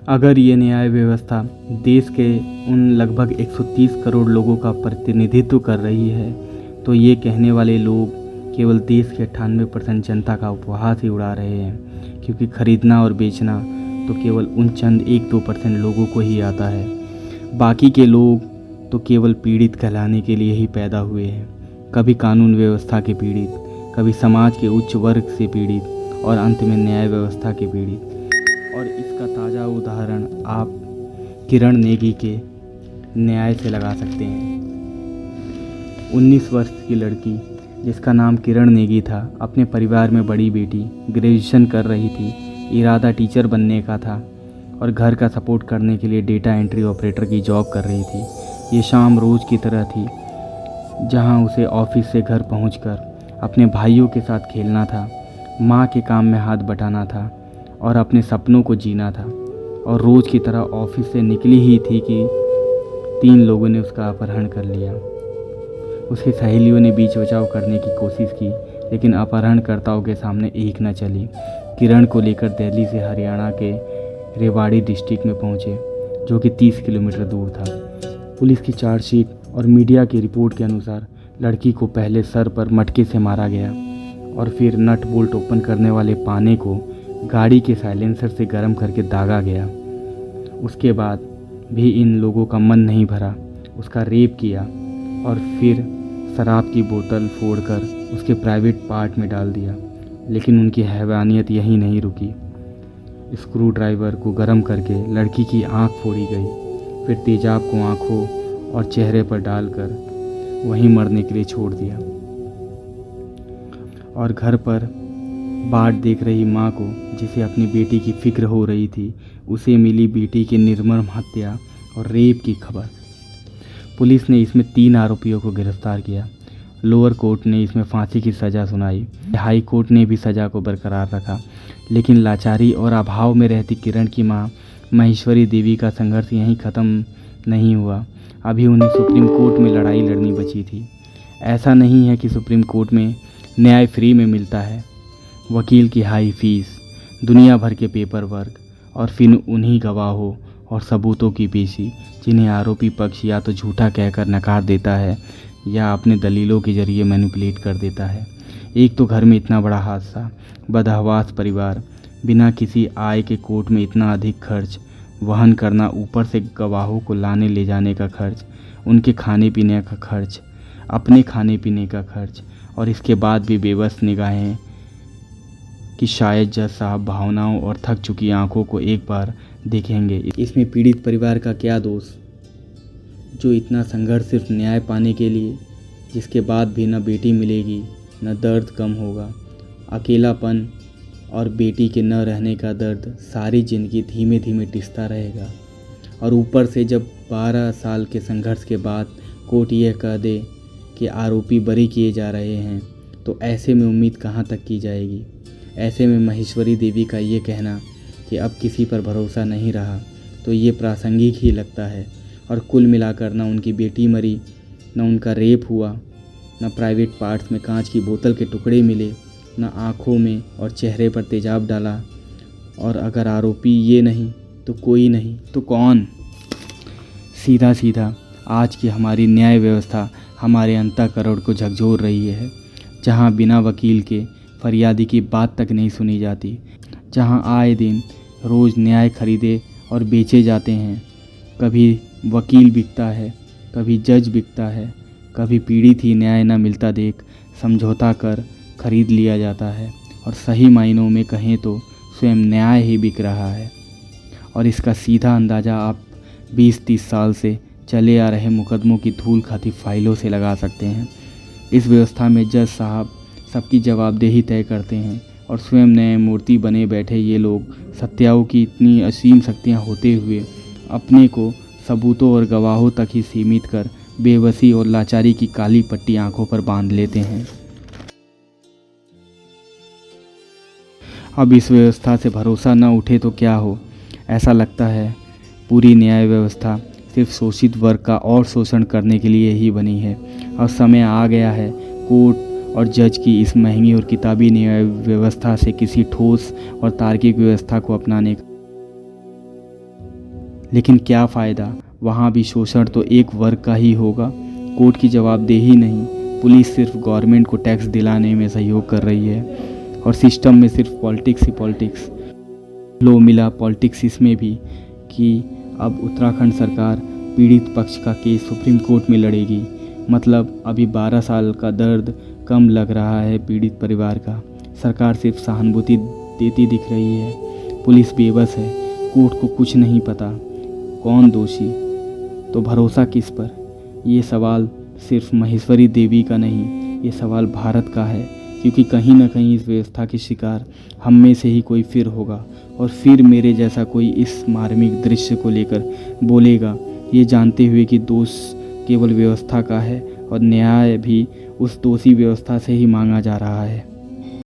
अगर ये न्याय व्यवस्था देश के उन लगभग 130 करोड़ लोगों का प्रतिनिधित्व कर रही है तो ये कहने वाले लोग केवल देश के 98% जनता का उपहास ही उड़ा रहे हैं, क्योंकि खरीदना और बेचना तो केवल उन चंद 1-2% लोगों को ही आता है। बाकी के लोग तो केवल पीड़ित कहलाने के लिए ही पैदा हुए हैं, कभी कानून व्यवस्था के पीड़ित, कभी समाज के उच्च वर्ग से पीड़ित और अंत में न्याय व्यवस्था के पीड़ित। और इसका ताज़ा उदाहरण आप किरण नेगी के न्याय से लगा सकते हैं। 19 वर्ष की लड़की जिसका नाम किरण नेगी था, अपने परिवार में बड़ी बेटी ग्रेजुएशन कर रही थी, इरादा टीचर बनने का था और घर का सपोर्ट करने के लिए डेटा एंट्री ऑपरेटर की जॉब कर रही थी। ये शाम रोज़ की तरह थी, जहां उसे ऑफिस से घर पहुंचकर अपने भाइयों के साथ खेलना था, माँ के काम में हाथ बटाना था और अपने सपनों को जीना था। और रोज़ की तरह ऑफिस से निकली ही थी कि 3 लोगों ने उसका अपहरण कर लिया। उसकी सहेलियों ने बीच बचाव करने की कोशिश की, लेकिन अपहरणकर्ताओं के सामने एक न चली। किरण को लेकर दिल्ली से हरियाणा के रेवाड़ी डिस्ट्रिक्ट में पहुंचे, जो कि 30 किलोमीटर दूर था। पुलिस की चार्जशीट और मीडिया की रिपोर्ट के अनुसार लड़की को पहले सर पर मटके से मारा गया और फिर नट बोल्ट ओपन करने वाले पाने को गाड़ी के साइलेंसर से गर्म करके दागा गया। उसके बाद भी इन लोगों का मन नहीं भरा, उसका रेप किया और फिर शराब की बोतल फोड़कर उसके प्राइवेट पार्ट में डाल दिया। लेकिन उनकी हैवानियत यहीं नहीं रुकी। स्क्रू ड्राइवर को गर्म करके लड़की की आंख फोड़ी गई, फिर तेजाब को आंखों और चेहरे पर डालकर वहीं मरने के लिए छोड़ दिया। और घर पर बाट देख रही माँ को, जिसे अपनी बेटी की फिक्र हो रही थी, उसे मिली बेटी की निर्मम हत्या और रेप की खबर। पुलिस ने इसमें 3 आरोपियों को गिरफ्तार किया। लोअर कोर्ट ने इसमें फांसी की सज़ा सुनाई। हाई कोर्ट ने भी सज़ा को बरकरार रखा। लेकिन लाचारी और अभाव में रहती किरण की माँ महेश्वरी देवी का संघर्ष यहीं ख़त्म नहीं हुआ। अभी उन्हें सुप्रीम कोर्ट में लड़ाई लड़नी बची थी। ऐसा नहीं है कि सुप्रीम कोर्ट में न्याय फ्री में मिलता है। वकील की हाई फीस, दुनिया भर के पेपर वर्क और फिर उन्हीं गवाहों और सबूतों की पेशी, जिन्हें आरोपी पक्ष या तो झूठा कहकर नकार देता है या अपने दलीलों के जरिए मैनिपुलेट कर देता है। एक तो घर में इतना बड़ा हादसा, बदहवास परिवार, बिना किसी आय के कोर्ट में इतना अधिक खर्च वहन करना, ऊपर से गवाहों को लाने ले जाने का खर्च, उनके खाने पीने का खर्च, अपने खाने पीने का खर्च, और इसके बाद भी बेबस निगाहें कि शायद जज साहब भावनाओं और थक चुकी आंखों को एक बार देखेंगे। इसमें पीड़ित परिवार का क्या दोष, जो इतना संघर्ष सिर्फ न्याय पाने के लिए, जिसके बाद भी न बेटी मिलेगी न दर्द कम होगा। अकेलापन और बेटी के न रहने का दर्द सारी ज़िंदगी धीमे धीमे टिसता रहेगा। और ऊपर से जब 12 साल के संघर्ष के बाद कोर्ट यह कह दे कि आरोपी बरी किए जा रहे हैं, तो ऐसे में उम्मीद कहाँ तक की जाएगी। ऐसे में महेश्वरी देवी का ये कहना कि अब किसी पर भरोसा नहीं रहा, तो ये प्रासंगिक ही लगता है। और कुल मिलाकर न उनकी बेटी मरी, न उनका रेप हुआ, न प्राइवेट पार्ट्स में कांच की बोतल के टुकड़े मिले, न आँखों में और चेहरे पर तेजाब डाला। और अगर आरोपी ये नहीं तो कोई नहीं तो कौन। सीधा सीधा आज की हमारी न्याय व्यवस्था हमारे अंतःकरण को झकझोर रही है, जहाँ बिना वकील के फरियादी की बात तक नहीं सुनी जाती, जहाँ आए दिन रोज़ न्याय खरीदे और बेचे जाते हैं। कभी वकील बिकता है, कभी जज बिकता है, कभी पीड़ित ही न्याय न मिलता देख समझौता कर खरीद लिया जाता है, और सही मायनों में कहें तो स्वयं न्याय ही बिक रहा है। और इसका सीधा अंदाज़ा आप 20-30 साल से चले आ रहे मुकदमों की धूल खाती फाइलों से लगा सकते हैं। इस व्यवस्था में जज साहब सबकी जवाबदेही तय करते हैं और स्वयं न्यायमूर्ति बने बैठे ये लोग सत्याओं की इतनी असीम शक्तियाँ होते हुए अपने को सबूतों और गवाहों तक ही सीमित कर बेबसी और लाचारी की काली पट्टी आंखों पर बांध लेते हैं। अब इस व्यवस्था से भरोसा न उठे तो क्या हो। ऐसा लगता है पूरी न्याय व्यवस्था सिर्फ शोषित वर्ग का और शोषण करने के लिए ही बनी है। अब समय आ गया है कोर्ट और जज की इस महंगी और किताबी न्याय व्यवस्था से किसी ठोस और तार्किक व्यवस्था को अपनाने का। लेकिन क्या फ़ायदा, वहाँ भी शोषण तो एक वर्ग का ही होगा। कोर्ट की जवाबदेही नहीं, पुलिस सिर्फ गवर्नमेंट को टैक्स दिलाने में सहयोग कर रही है और सिस्टम में सिर्फ पॉलिटिक्स ही पॉलिटिक्स। लो मिला पॉलिटिक्स इसमें भी कि अब उत्तराखंड सरकार पीड़ित पक्ष का केस सुप्रीम कोर्ट में लड़ेगी। मतलब अभी 12 साल का दर्द कम लग रहा है पीड़ित परिवार का। सरकार सिर्फ सहानुभूति देती दिख रही है, पुलिस बेबस है, कोर्ट को कुछ नहीं पता कौन दोषी, तो भरोसा किस पर। ये सवाल सिर्फ महेश्वरी देवी का नहीं, ये सवाल भारत का है, क्योंकि कहीं ना कहीं इस व्यवस्था के शिकार हम में से ही कोई फिर होगा, और फिर मेरे जैसा कोई इस मार्मिक दृश्य को लेकर बोलेगा, ये जानते हुए कि दोष केवल व्यवस्था का है और न्याय भी उस दोषी व्यवस्था से ही मांगा जा रहा है।